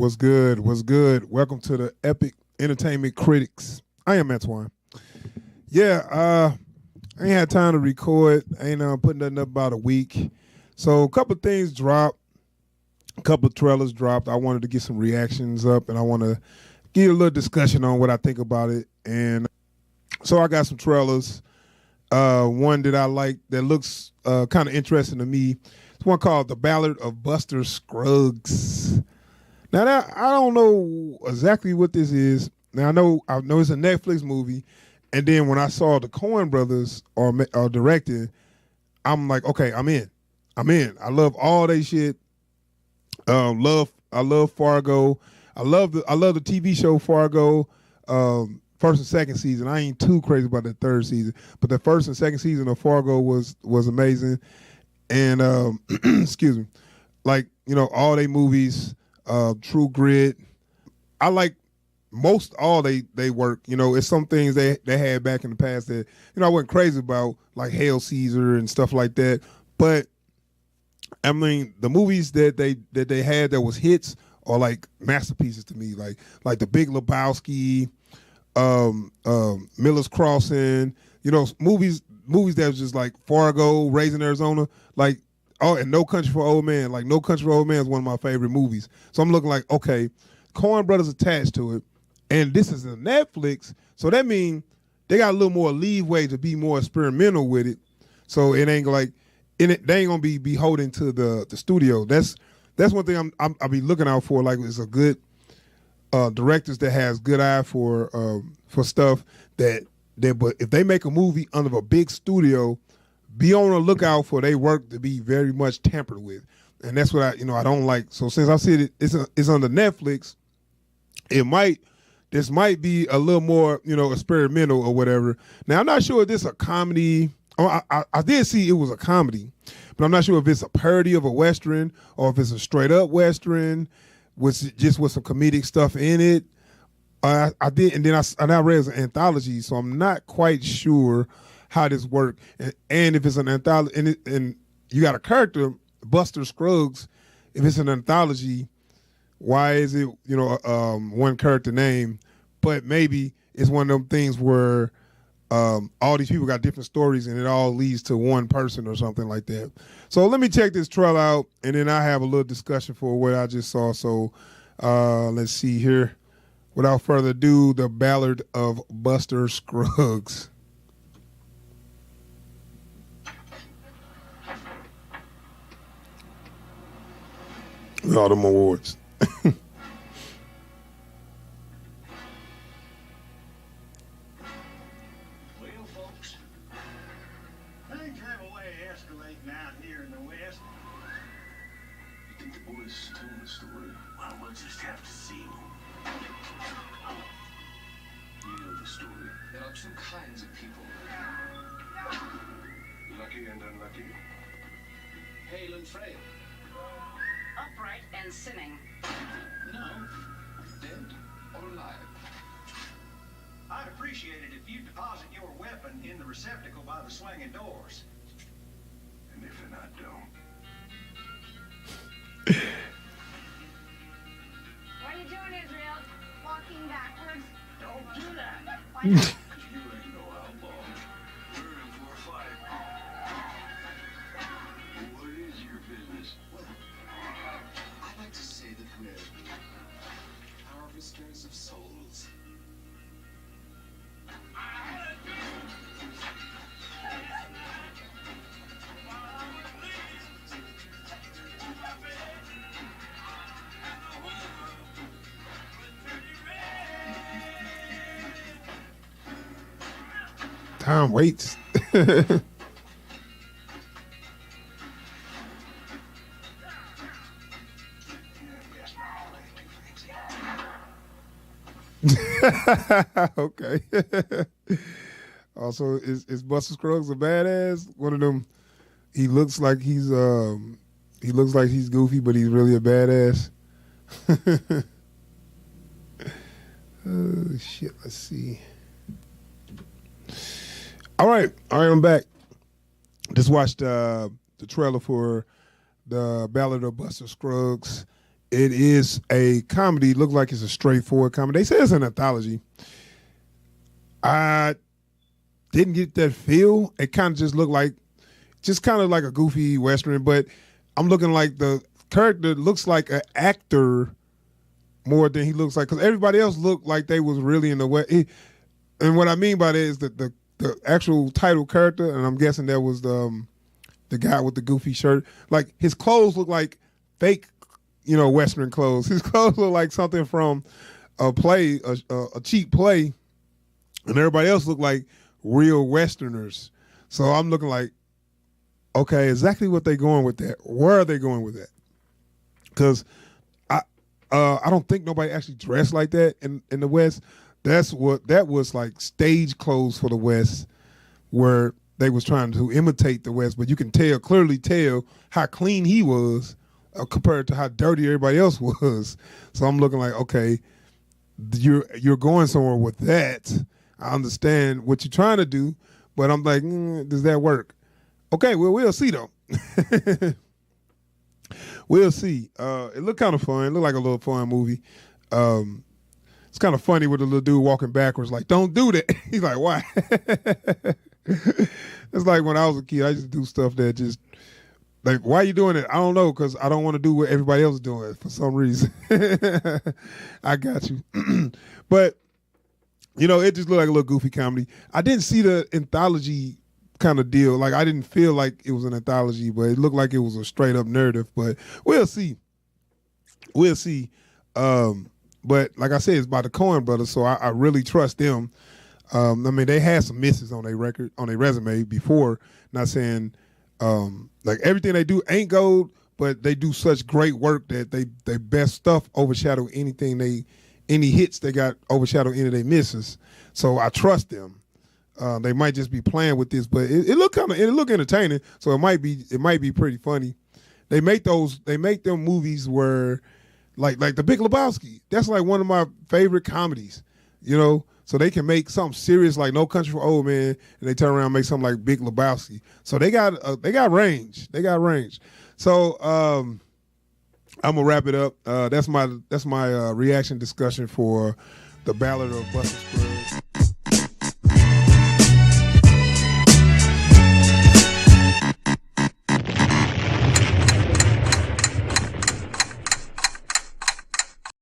What's good? What's good? Welcome to the Epic Entertainment Critics. I am Antoine. Yeah, I ain't had time to record. I ain't putting nothing up about a week. So a couple things dropped. A couple of trailers dropped. I wanted to get some reactions up, and I want to get a little discussion on what I think about it. And so I got some trailers. One that I like that looks kind of interesting to me. It's one called The Ballad of Buster Scruggs. Now that, I don't know exactly what this is. Now I know it's a Netflix movie, and then when I saw the Coen brothers are directing, I'm like, okay, I'm in. I love all they shit. I love Fargo. I love the TV show Fargo. First and second season. I ain't too crazy about the third season, but the first and second season of Fargo was amazing. And excuse me, like, you know, all they movies, True Grit. I like most all they work. You know, it's some things they had back in the past that, you know, I wasn't crazy about, like Hail Caesar and stuff like that. But I mean, the movies that they had that was hits are like masterpieces to me. Like The Big Lebowski, Miller's Crossing. You know, movies that was just like Fargo, Raising Arizona, like, oh, and No Country for Old Men. Like No Country for Old Men is one of my favorite movies. So I'm looking like, okay, Coen Brothers attached to it, and this is a Netflix, so that means they got a little more leeway to be more experimental with it. So it ain't like they ain't gonna be beholden to the studio. That's one thing I'll be looking out for. Like, it's a good directors that has good eye for stuff that but if they make a movie under a big studio, be on the lookout for their work to be very much tampered with. And that's what I don't like. So since I see it's under Netflix, this might be a little more, you know, experimental or whatever. Now, I'm not sure if this is a comedy. Oh, I did see it was a comedy, but I'm not sure if it's a parody of a Western or if it's a straight up Western with some comedic stuff in it. I did, and then I read it's an anthology, so I'm not quite sure how this works. And if it's an anthology, and you got a character, Buster Scruggs, if it's an anthology, why is it, you know, one character name? But maybe it's one of them things where all these people got different stories and it all leads to one person or something like that. So let me check this trailer out, and then I have a little discussion for what I just saw. So let's see here. Without further ado, The Ballad of Buster Scruggs. All them awards. Things have a way of escalating out here in the West. You think the boys told the story? Well, we'll just have to see. You know the story. There are two kinds of people. Lucky and unlucky. Hale and frail. Upright and sinning. No. Dead or alive. I'd appreciate it if you deposit your weapon in the receptacle by the swinging doors. And if I don't. What are you doing, Israel? Walking backwards? Don't do that. Why not? Cause you ain't no outlaw. We're in for a fight. What is your business? I like to say that we're harvesters of souls. Time waits. Okay. Also, is Buster Scruggs a badass? One of them. He looks like he's goofy, but he's really a badass. Oh shit! Let's see. All right, I'm back. Just watched the trailer for the Ballad of Buster Scruggs, it is a comedy. Looks like it's a straightforward comedy. They say it's an anthology. I didn't get that feel. It kind of just kind of like a goofy Western, but I'm looking like the character looks like an actor more than he looks like, because everybody else looked like they was really in the West. And what I mean by that is that the actual title character, and I'm guessing that was the guy with the goofy shirt, like his clothes look like fake, Western clothes. His clothes look like something from a play, a cheap play, and everybody else look like real Westerners. So I'm looking like, okay, exactly what they going with that. Where are they going with that? Because I don't think nobody actually dressed like that in the West. That was like stage clothes for the West, where they was trying to imitate the West, but you can clearly tell how clean he was compared to how dirty everybody else was. So I'm looking like, okay, you're going somewhere with that. I understand what you're trying to do, but I'm like, does that work? Okay, well, we'll see though. We'll see. It looked kind of fun. It looked like a little fun movie. It's kind of funny with the little dude walking backwards, like, don't do that. He's like, why? It's like when I was a kid, I used to do stuff that just, like, why are you doing it? I don't know, because I don't want to do what everybody else is doing for some reason. I got you. But, it just looked like a little goofy comedy. I didn't see the anthology kind of deal. Like, I didn't feel like it was an anthology, but it looked like it was a straight up narrative. But we'll see. We'll see. But like I said, it's by the Coen brothers, so I really trust them. They had some misses on their record, on their resume before. Not saying like everything they do ain't gold, but they do such great work that they best stuff overshadow any hits they got, overshadow any of their misses. So I trust them. They might just be playing with this, but it look entertaining. So it might be pretty funny. They make them movies where like The Big Lebowski. That's like one of my favorite comedies, So they can make something serious like No Country for Old Men, and they turn around and make something like Big Lebowski. So they got range. They got range. So I'm gonna wrap it up. That's my reaction discussion for the Ballad of Buster Scruggs.